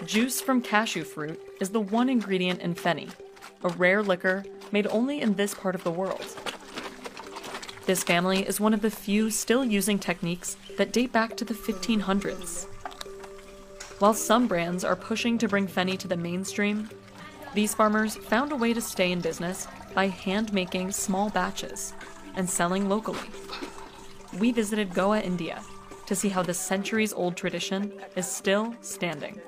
Juice from cashew fruit is the one ingredient in feni, a rare liquor made only in this part of the world. This family is one of the few still using techniques that date back to the 1500s. While some brands are pushing to bring feni to the mainstream, these farmers found a way to stay in business by hand-making small batches and selling locally. We visited Goa, India, to see how this centuries-old tradition is still standing.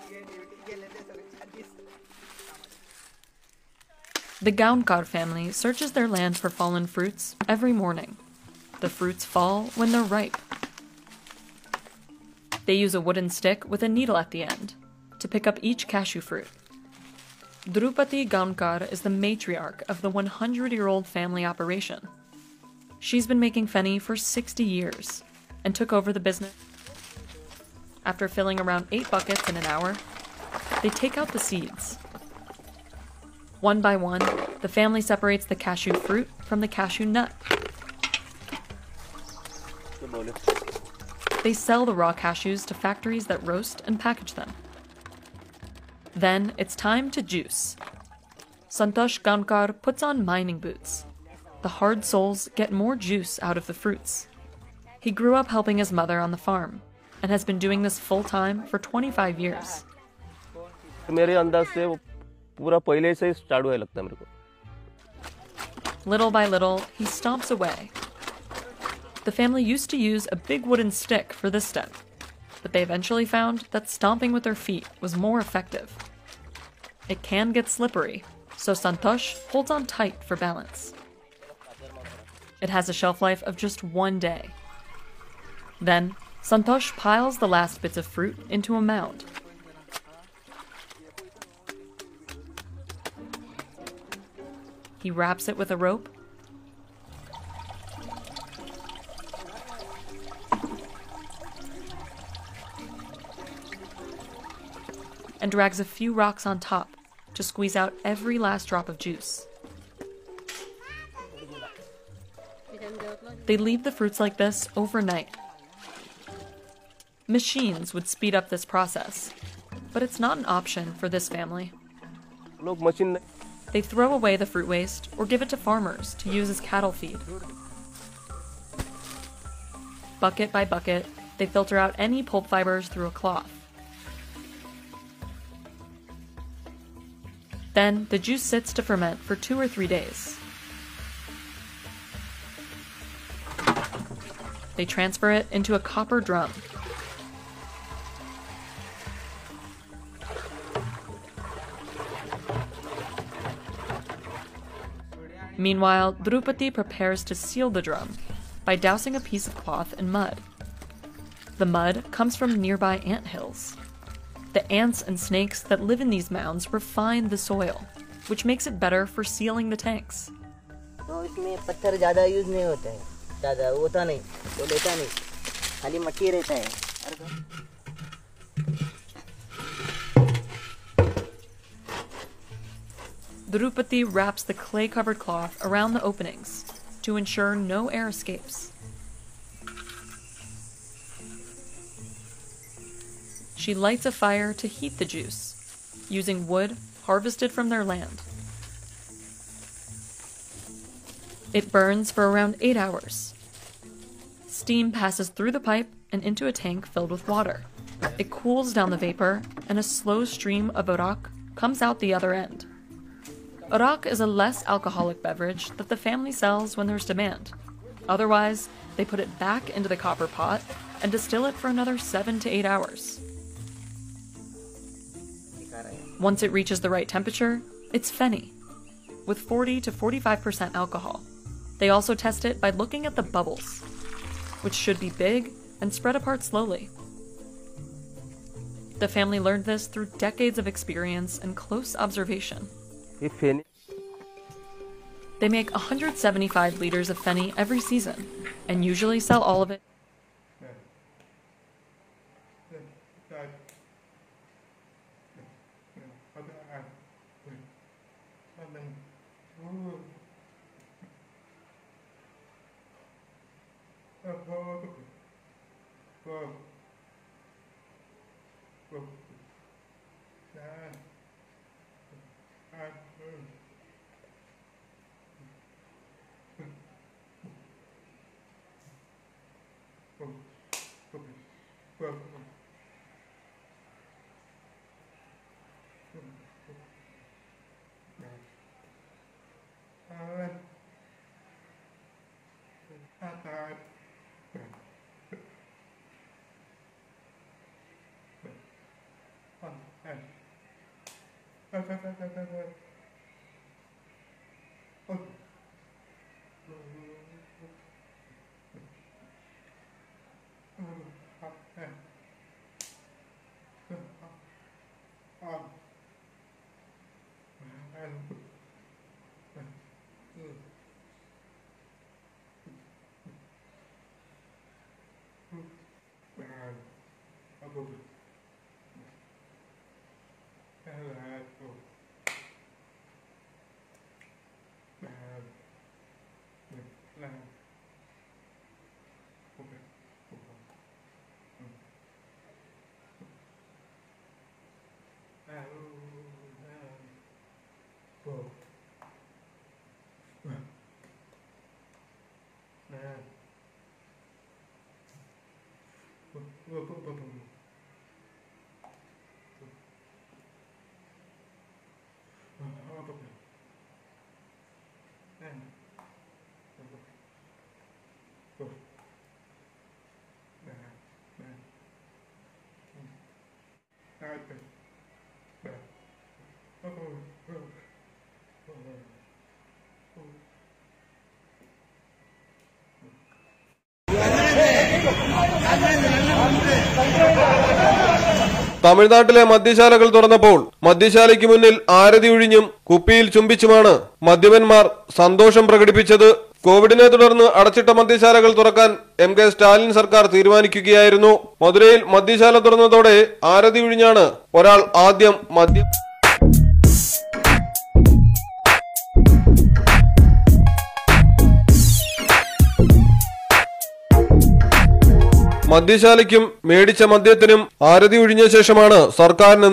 The Gaunkar family searches their land for fallen fruits every morning. The fruits fall when they're ripe. They use a wooden stick with a needle at the end to pick up each cashew fruit. Drupati Gaunkar is the matriarch of the 100-year-old family operation. She's been making feni for 60 years and took over the business. After filling around 8 buckets in an hour, they take out the seeds. One by one, the family separates the cashew fruit from the cashew nut. They sell the raw cashews to factories that roast and package them. Then it's time to juice. Santosh Gaunkar puts on mining boots. The hard soles get more juice out of the fruits. He grew up helping his mother on the farm and has been doing this full-time for 25 years. Little by little, he stomps away. The family used to use a big wooden stick for this step, but they eventually found that stomping with their feet was more effective. It can get slippery, so Santosh holds on tight for balance. It has a shelf life of just 1 day. Then, Santosh piles the last bits of fruit into a mound. He wraps it with a rope and drags a few rocks on top to squeeze out every last drop of juice. They leave the fruits like this overnight. Machines would speed up this process, but it's not an option for this family. They throw away the fruit waste or give it to farmers to use as cattle feed. Bucket by bucket, they filter out any pulp fibers through a cloth. Then, the juice sits to ferment for 2 or 3 days. They transfer it into a copper drum. Meanwhile, Drupadi prepares to seal the drum by dousing a piece of cloth in mud. The mud comes from nearby ant hills. The ants and snakes that live in these mounds refine the soil, which makes it better for sealing the tanks. तो इसमें पत्थर ज़्यादा use नहीं होता है, ज़्यादा होता नहीं, तो लेता नहीं, खाली मट्टी रहता है। Drupadi wraps the clay-covered cloth around the openings to ensure no air escapes. She lights a fire to heat the juice, using wood harvested from their land. It burns for around 8 hours. Steam passes through the pipe and into a tank filled with water. It cools down the vapor, and a slow stream of arak comes out the other end. Arak is a less alcoholic beverage that the family sells when there's demand. Otherwise, they put it back into the copper pot and distill it for another 7 to 8 hours. Once it reaches the right temperature, it's feni, with 40 to 45% alcohol. They also test it by looking at the bubbles, which should be big and spread apart slowly. The family learned this through decades of experience and close observation. They make 175 liters of feni every season, and usually sell all of it. തമിഴ്നാട്ടിലെ മദ്യശാലകൾ തുറന്നപ്പോൾ മദ്യശാലയ്ക്ക് മുന്നിൽ ആരതി ഒഴിഞ്ഞും കുപ്പിയിൽ ചുംബിച്ചുമാണ് മദ്യപന്മാർ സന്തോഷം പ്രകടിപ്പിച്ചത്. കോവിഡിനെ തുടർന്ന് അടച്ചിട്ട മദ്യശാലകൾ തുറക്കാൻ എം.കെ. സ്റ്റാലിൻ സർക്കാർ തീരുമാനിക്കുകയായിരുന്നു. മധുരയിൽ മദ്യശാല തുറന്നതോടെ ആരതി ഒഴിഞ്ഞാണ് ഒരാൾ ആദ്യം മദ്യശാലയ്ക്കും മേടിച്ച മദ്യത്തിനും ആരതി ഒഴിഞ്ഞ ശേഷമാണ് സർക്കാരിന്